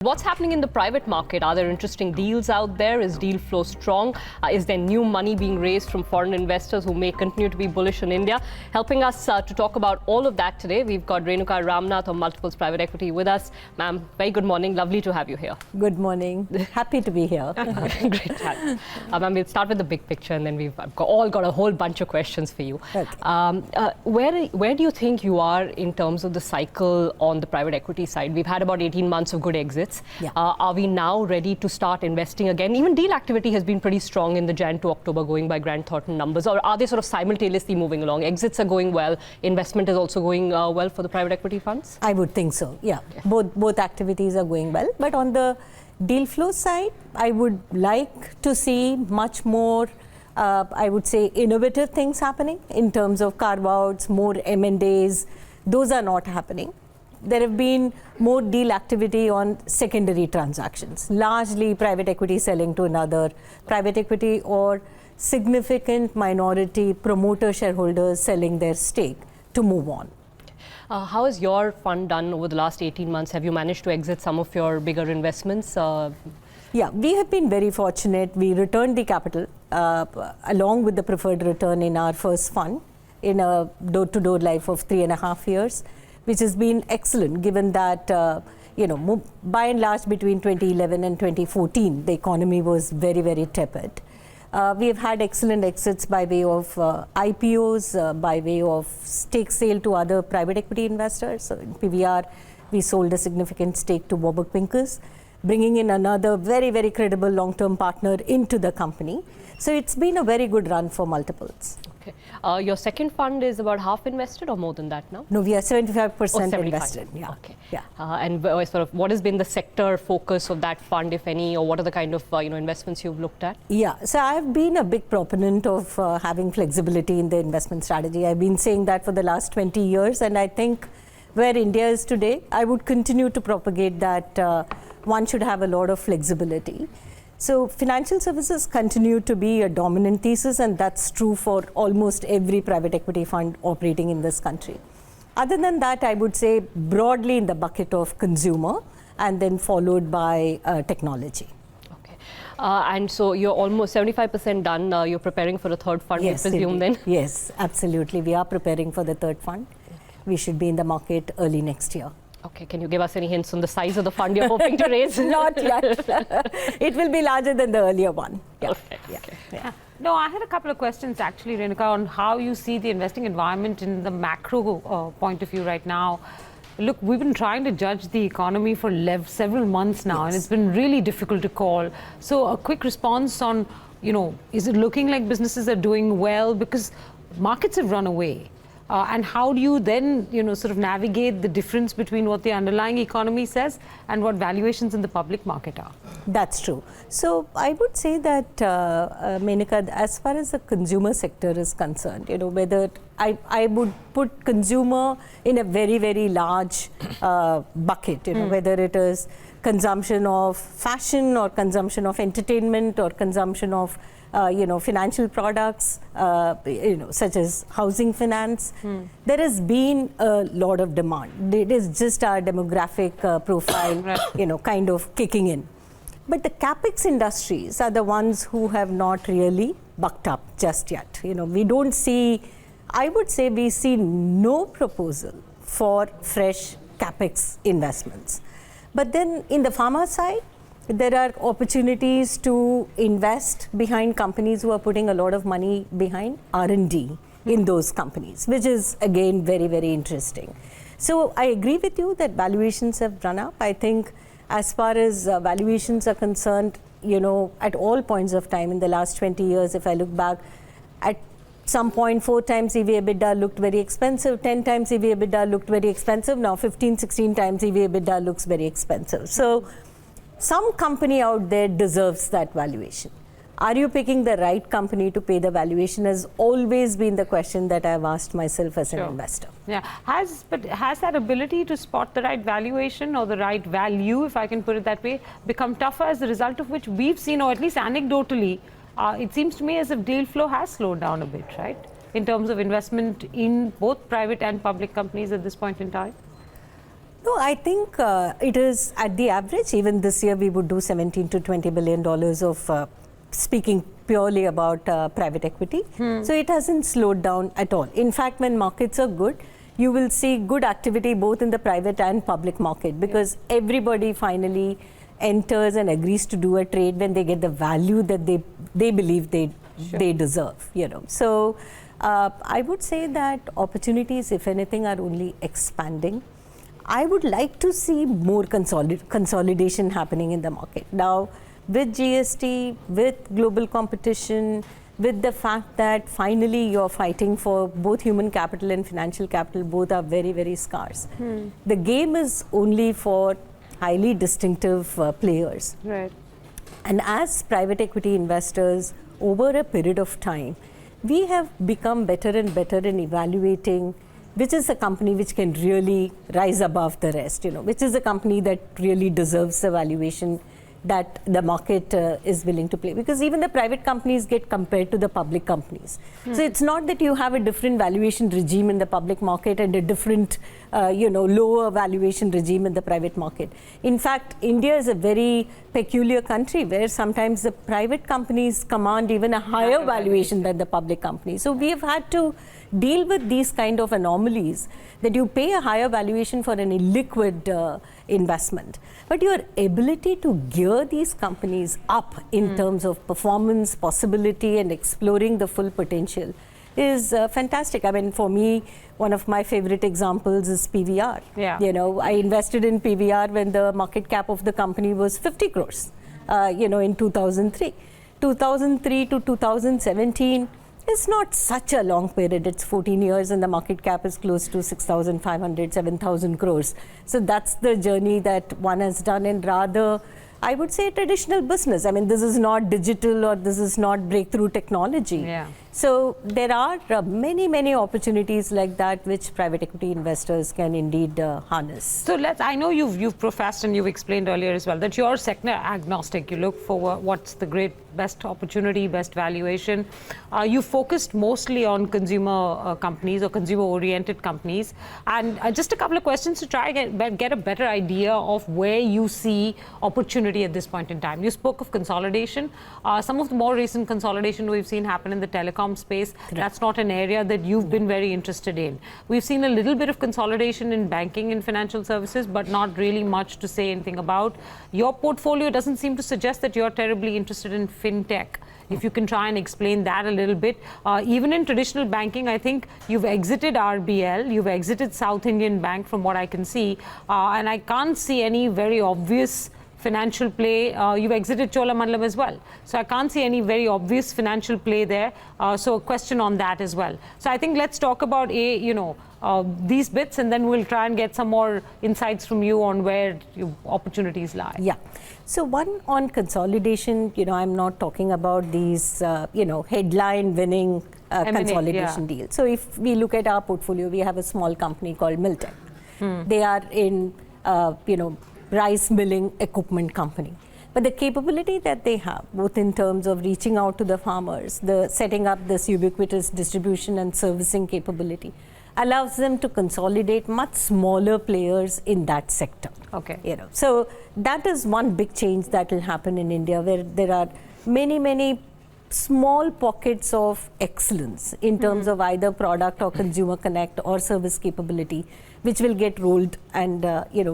What's happening in the private market? Are there interesting deals out there? Is deal flow strong? Is there new money being raised from foreign investors who may continue to be bullish on India? Helping us to talk about all of that today, we've got Renuka Ramnath of Multiples Private Equity with us. Ma'am, very good morning. Lovely to have you here. Good morning. Happy to be here. Great to have you. Ma'am, we'll start with the big picture and then we've all got a whole bunch of questions for you. Okay. Where do you think you are in terms of the cycle on the private equity side? We've had about 18 months of good exits. Yeah. Are we now ready to start investing again? Even deal activity has been pretty strong in the Jan to October, going by Grant Thornton numbers. Or are they sort of simultaneously moving along? Exits are going well. Investment is also going well for the private equity funds? I would think so, yeah. Both activities are going well. But on the deal flow side, I would like to see much more, I would say, innovative things happening in terms of carve-outs, more M&As. Those are not happening. There have been more deal activity on secondary transactions, largely private equity selling to another private equity or significant minority promoter shareholders selling their stake to move on. How has your fund done over the last 18 months? Have you managed to exit some of your bigger investments? Yeah, we have been very fortunate. We returned the capital along with the preferred return in our first fund in a door-to-door life of 3.5 years. Which has been excellent, given that, by and large, between 2011 and 2014, the economy was very, very tepid. We have had excellent exits by way of IPOs, by way of stake sale to other private equity investors. So in PVR, we sold a significant stake to BloombergQuint, bringing in another very, very credible long-term partner into the company. So it's been a very good run for multiples. Okay. Your second fund is about half invested or more than that now? No, we are 75% invested. Yeah. Okay. Yeah. And sort of what has been the sector focus of that fund, if any, or what are the kind of investments you've looked at? Yeah. So I've been a big proponent of having flexibility in the investment strategy. I've been saying that for the last 20 years, and I think where India is today, I would continue to propagate that one should have a lot of flexibility. So financial services continue to be a dominant thesis, and that's true for almost every private equity fund operating in this country. Other than that, I would say broadly in the bucket of consumer and then followed by technology. Okay. And so you're almost 75% done. You're preparing for a third fund, yes, I presume, then? Yes, absolutely. We are preparing for the third fund. We should be in the market early next year. Okay, can you give us any hints on the size of the fund you're hoping to raise? Not yet. It will be larger than the earlier one. Yeah. Okay. Yeah. Okay. Yeah. No, I had a couple of questions actually, Renuka, on how you see the investing environment in the macro point of view right now. Look, we've been trying to judge the economy for several months now, and it's been really difficult to call. So a quick response on, is it looking like businesses are doing well? Because markets have run away. And how do you then, sort of navigate the difference between what the underlying economy says and what valuations in the public market are? That's true. So I would say that, Menaka, as far as the consumer sector is concerned, whether I would put consumer in a very, very large bucket, whether it is consumption of fashion or consumption of entertainment or consumption of financial products, such as housing finance. There has been a lot of demand. It is just our demographic profile, kind of kicking in. But the capex industries are the ones who have not really bucked up just yet. We don't see, I would say we see no proposal for fresh capex investments. But then in the pharma side, there are opportunities to invest behind companies who are putting a lot of money behind R&D in those companies, which is, again, very, very interesting. So I agree with you that valuations have run up. I think as far as valuations are concerned, at all points of time in the last 20 years, if I look back, at some point 4 times EV/EBITDA looked very expensive, 10 times EV/EBITDA looked very expensive, now 15, 16 times EV/EBITDA looks very expensive. So some company out there deserves that valuation. Are you picking the right company to pay the valuation has always been the question that I've asked myself as an investor. Yeah, has that ability to spot the right valuation or the right value, if I can put it that way, become tougher as a result of which we've seen, or at least anecdotally, it seems to me as if deal flow has slowed down a bit, right? In terms of investment in both private and public companies at this point in time? No, I think it is at the average. Even this year, we would do $17 to $20 billion of speaking purely about private equity. So it hasn't slowed down at all. In fact, when markets are good, you will see good activity both in the private and public market, because everybody finally enters and agrees to do a trade when they get the value that they believe they deserve. So I would say that opportunities, if anything, are only expanding. I would like to see more consolidation happening in the market. Now, with GST, with global competition, with the fact that finally you're fighting for both human capital and financial capital, both are very, very scarce. The game is only for highly distinctive players. Right. And as private equity investors, over a period of time, we have become better and better in evaluating which is a company which can really rise above the rest, which is a company that really deserves the valuation that the market is willing to pay. Because even the private companies get compared to the public companies. So it's not that you have a different valuation regime in the public market and a different, lower valuation regime in the private market. In fact, India is a very peculiar country where sometimes the private companies command even a higher valuation than the public companies. So we have had to deal with these kind of anomalies, that you pay a higher valuation for an illiquid investment. But your ability to gear these companies up in terms of performance, possibility, and exploring the full potential is fantastic. I mean, for me, one of my favorite examples is PVR. Yeah. I invested in PVR when the market cap of the company was 50 crores, in 2003. 2003 to 2017, it's not such a long period. It's 14 years and the market cap is close to 6,500, 7,000 crores. So that's the journey that one has done in rather, I would say, traditional business. I mean, this is not digital or this is not breakthrough technology. Yeah. So there are many, many opportunities like that which private equity investors can indeed harness. So I know you've professed and you've explained earlier as well that you're sector agnostic. You look for what's the best opportunity, best valuation. You focused mostly on consumer companies or consumer-oriented companies. And just a couple of questions to try and get a better idea of where you see opportunity at this point in time. You spoke of consolidation. Some of the more recent consolidation we've seen happen in the telecom space. Correct. That's not an area that you've been very interested in. We've seen a little bit of consolidation in banking and financial services, but not really much to say anything about. Your portfolio doesn't seem to suggest that you're terribly interested in fintech. If you can try and explain that a little bit. Even in traditional banking, I think you've exited RBL, you've exited South Indian Bank from what I can see, and I can't see any very obvious financial play. You've exited Cholamandalam as well. So I can't see any very obvious financial play there. So a question on that as well. So I think let's talk about these bits, and then we'll try and get some more insights from you on where your opportunities lie. Yeah. So one on consolidation, I'm not talking about these, headline winning consolidation deals. So if we look at our portfolio, we have a small company called Miltech. They are in, rice milling equipment company. But the capability that they have, both in terms of reaching out to the farmers, the setting up this ubiquitous distribution and servicing capability, allows them to consolidate much smaller players in that sector. Okay. So that is one big change that will happen in India, where there are many, many small pockets of excellence in terms of either product or consumer connect or service capability, which will get rolled and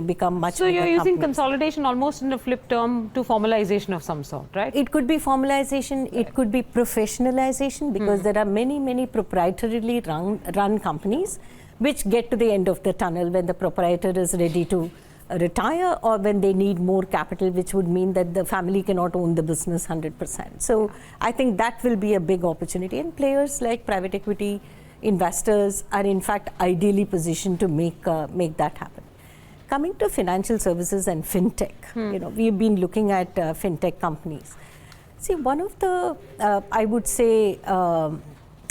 become much. So you're using consolidation almost in a flip term to formalization of some sort, right? It could be formalization, it could be professionalization, because there are many, many proprietarily run companies which get to the end of the tunnel when the proprietor is ready to retire, or when they need more capital, which would mean that the family cannot own the business 100%. So I think that will be a big opportunity, and players like private equity investors are in fact ideally positioned to make that happen. Coming to financial services and fintech, we've been looking at fintech companies. See, one of the, I would say,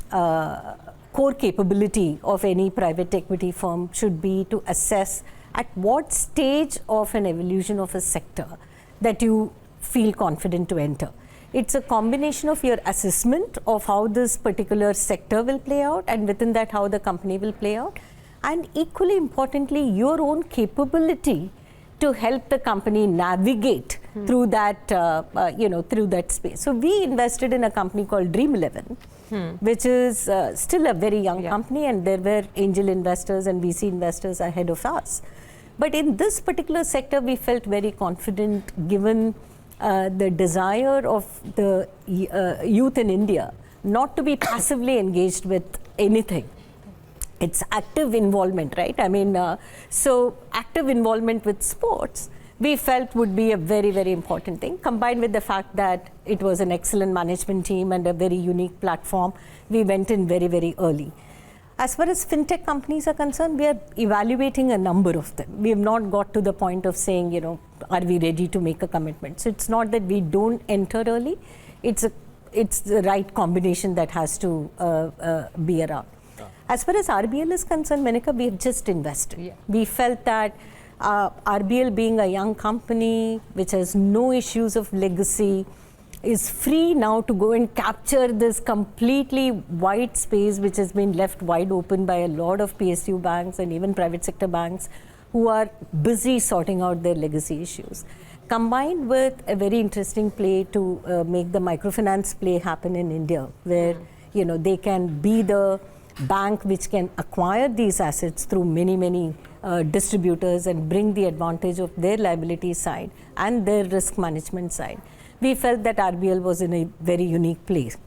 core capability of any private equity firm should be to assess at what stage of an evolution of a sector that you feel confident to enter. It's a combination of your assessment of how this particular sector will play out, and within that how the company will play out, and equally importantly, your own capability to help the company navigate through that, through that space. So we invested in a company called Dream11, which is still a very young company, and there were angel investors and VC investors ahead of us. But in this particular sector, we felt very confident given the desire of the youth in India not to be passively engaged with anything. It's active involvement, right? I mean, so active involvement with sports, we felt would be a very, very important thing, combined with the fact that it was an excellent management team and a very unique platform. We went in very, very early. As far as fintech companies are concerned, we are evaluating a number of them. We have not got to the point of saying, you know, are we ready to make a commitment? So it's not that we don't enter early. It's the right combination that has to be around. As far as RBL is concerned, Menaka, we have just invested. Yeah. We felt that RBL being a young company which has no issues of legacy, is free now to go and capture this completely wide space which has been left wide open by a lot of PSU banks and even private sector banks who are busy sorting out their legacy issues. Combined with a very interesting play to make the microfinance play happen in India, where you know they can be the bank which can acquire these assets through many distributors and bring the advantage of their liability side and their risk management side. We felt that RBL was in a very unique place,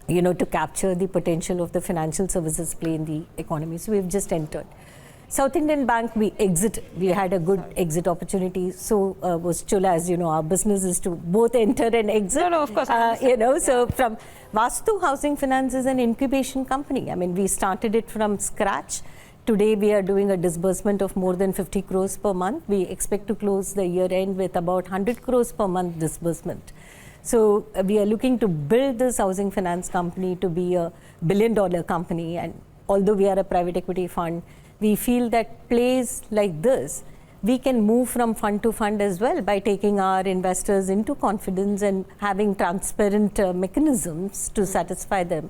you know, to capture the potential of the financial services play in the economy. So we've just entered. South Indian Bank, we exited. We had a good exit opportunity. So was Chola, as you know, our business is to both enter and exit. No, of course. You know, so from Vastu Housing Finance is an incubation company. I mean, we started it from scratch. Today, we are doing a disbursement of more than 50 crores per month. We expect to close the year end with about 100 crores per month disbursement. So we are looking to build this housing finance company to be a billion-dollar company. And although we are a private equity fund, we feel that plays like this, we can move from fund to fund as well by taking our investors into confidence and having transparent mechanisms to satisfy them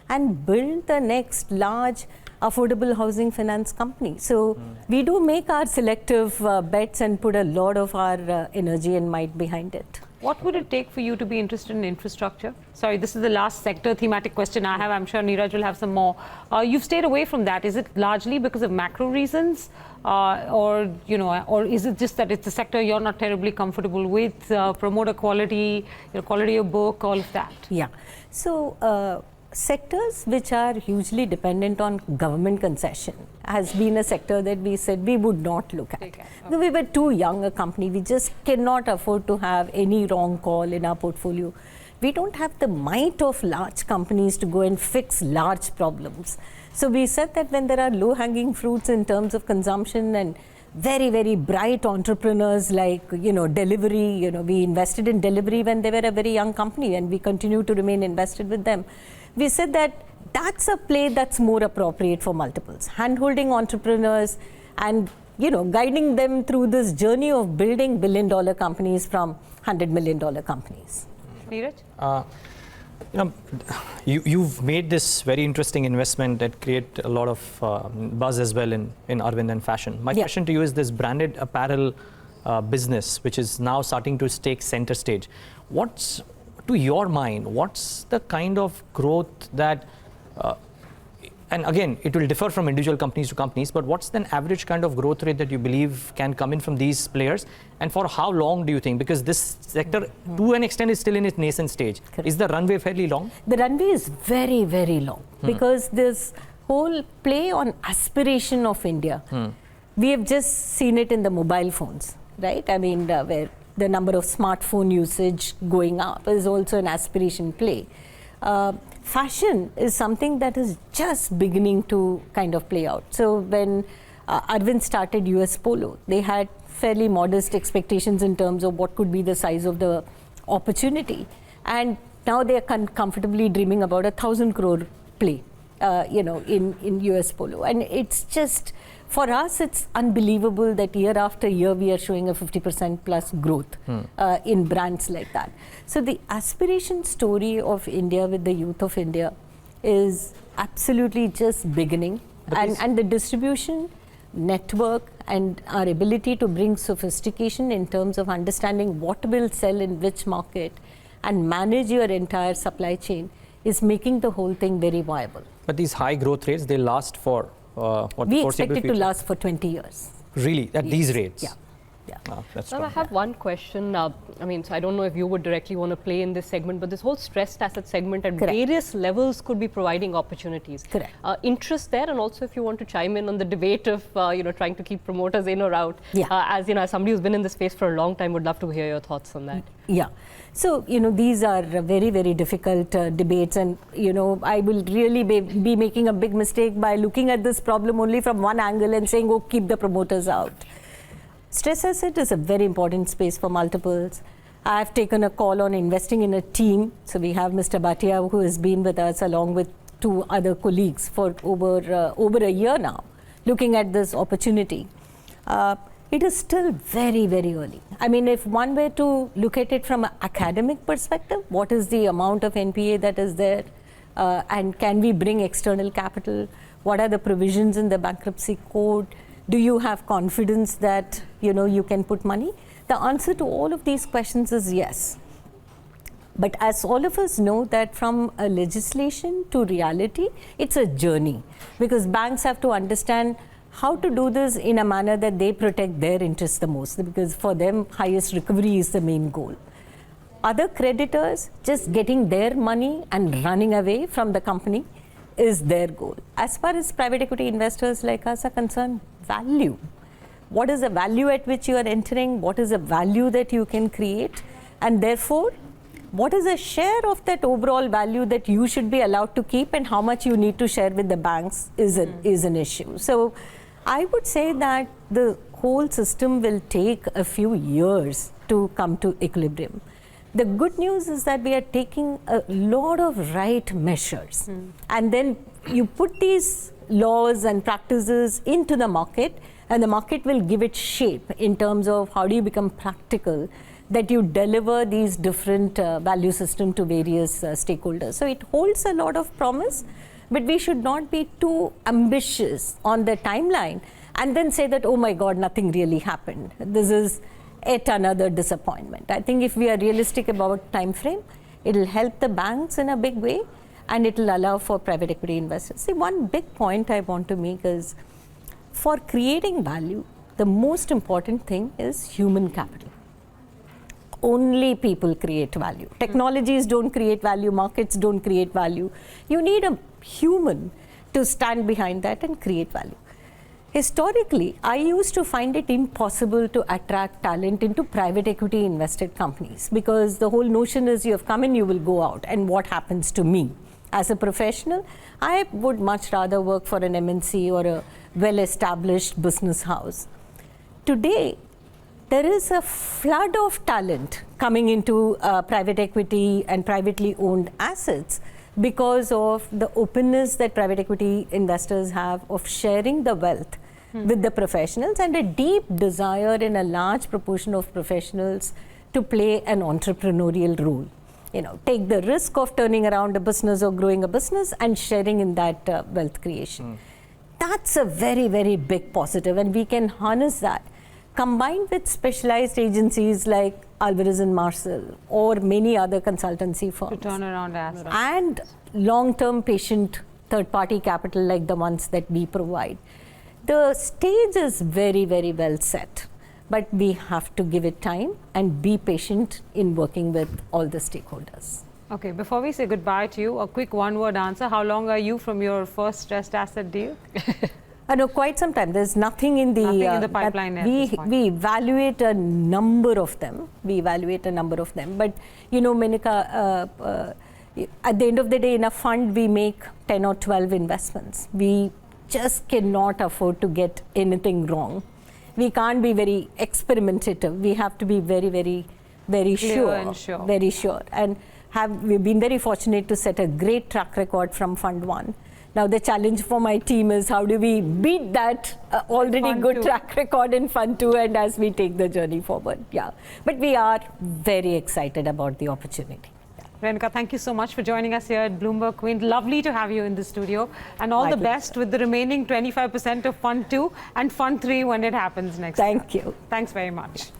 and build the next large affordable housing finance company. So we do make our selective bets and put a lot of our energy and might behind it. What would it take for you to be interested in infrastructure? Sorry, this is the last sector thematic question I have. I'm sure Niraj will have some more. You've stayed away from that. Is it largely because of macro reasons? Or is it just that it's a sector you're not terribly comfortable with, promoter quality, your quality of book, all of that? Yeah. So sectors which are hugely dependent on government concession has been a sector that we said we would not look at. Okay. We were too young a company. We just cannot afford to have any wrong call in our portfolio. We don't have the might of large companies to go and fix large problems. So we said that when there are low-hanging fruits in terms of consumption and very, very bright entrepreneurs like, you know, delivery, you know, we invested in delivery when they were a very young company and we continue to remain invested with them. We said that that's a play that's more appropriate for multiples. Hand-holding entrepreneurs and, you know, guiding them through this journey of building billion-dollar companies from $100 million companies. Niraj? You've made this very interesting investment that create a lot of buzz as well in Arvind and fashion. My question to you is this branded apparel business, which is now starting to take center stage. What's, to your mind, what's the kind of growth that, and again, it will differ from individual companies to companies, but what's the average kind of growth rate that you believe can come in from these players? And for how long do you think? Because this sector, to an extent, is still in its nascent stage. Correct. Is the runway fairly long? The runway is very, very long because this whole play on aspiration of India, we have just seen it in the mobile phones, right? I mean, where the number of smartphone usage going up is also an aspiration play. Fashion is something that is just beginning to kind of play out. So when Arvind started US Polo, they had fairly modest expectations in terms of what could be the size of the opportunity. And now they are comfortably dreaming about 1,000 crore play, in US Polo. And it's just, for us, it's unbelievable that year after year we are showing a 50% plus growth in brands like that. So the aspiration story of India with the youth of India is absolutely just beginning. And the distribution network and our ability to bring sophistication in terms of understanding what will sell in which market and manage your entire supply chain is making the whole thing very viable. But these high growth rates, they last for what? We expect it to last for 20 years. Really? At these rates? Yeah. Yeah. That's Now, I have one question. So I don't know if you would directly want to play in this segment, but this whole stressed asset segment at various levels could be providing opportunities. Correct. Interest there, and also if you want to chime in on the debate of trying to keep promoters in or out. Yeah. As somebody who's been in this space for a long time, would love to hear your thoughts on that. Yeah. So, these are very, very difficult debates, and, I will really be making a big mistake by looking at this problem only from one angle and saying, oh, keep the promoters out. Stress asset is a very important space for multiples. I have taken a call on investing in a team. So we have Mr. Bhatia, who has been with us along with 2 other colleagues for over a year now, looking at this opportunity. It is still very, very early. I mean, if one were to look at it from an academic perspective, what is the amount of NPA that is there? And can we bring external capital? What are the provisions in the bankruptcy code? Do you have confidence that, you can put money? The answer to all of these questions is yes. But as all of us know that from a legislation to reality, it's a journey. Because banks have to understand how to do this in a manner that they protect their interests the most. Because for them, highest recovery is the main goal. Other creditors just getting their money and running away from the company is their goal. As far as private equity investors like us are concerned, value. What is the value at which you are entering? What is the value that you can create? And therefore, what is a share of that overall value that you should be allowed to keep, and how much you need to share with the banks is an issue. So I would say that the whole system will take a few years to come to equilibrium. The good news is that we are taking a lot of right measures. And then you put these laws and practices into the market, and the market will give it shape in terms of how do you become practical, that you deliver these different value system to various stakeholders. So it holds a lot of promise, but we should not be too ambitious on the timeline and then say that, oh my God, nothing really happened. This is yet another disappointment. I think if we are realistic about time frame, it will help the banks in a big way, and it will allow for private equity investors. See, one big point I want to make is, for creating value, the most important thing is human capital. Only people create value. Technologies don't create value, markets don't create value. You need a human to stand behind that and create value. Historically, I used to find it impossible to attract talent into private equity invested companies, because the whole notion is you have come in, you will go out, and what happens to me? As a professional, I would much rather work for an MNC or a well-established business house. Today, there is a flood of talent coming into private equity and privately owned assets because of the openness that private equity investors have of sharing the wealth with the professionals, and a deep desire in a large proportion of professionals to play an entrepreneurial role. Take the risk of turning around a business or growing a business and sharing in that wealth creation. That's a very, very big positive, and we can harness that. Combined with specialized agencies like Alvarez & Marsal or many other consultancy firms. To turn around assets. And long-term patient third-party capital like the ones that we provide. The stage is very, very well set. But we have to give it time and be patient in working with all the stakeholders. Okay, before we say goodbye to you, a quick one-word answer. How long are you from your first stressed asset deal? No, quite some time. There's nothing in the pipeline at we this point. We evaluate a number of them. But, Menaka, at the end of the day, in a fund, we make 10 or 12 investments. We just cannot afford to get anything wrong. We can't be very experimentative. We have to be very, very, very sure. Very sure. And we've been very fortunate to set a great track record from Fund 1. Now the challenge for my team is how do we beat that already good track record in Fund 2, and as we take the journey forward. Yeah. But we are very excited about the opportunity. Renuka, thank you so much for joining us here at BloombergQuint. Lovely to have you in the studio. And all the best with the remaining 25% of Fund 2 and Fund 3 when it happens next year. Thank you. Thanks very much.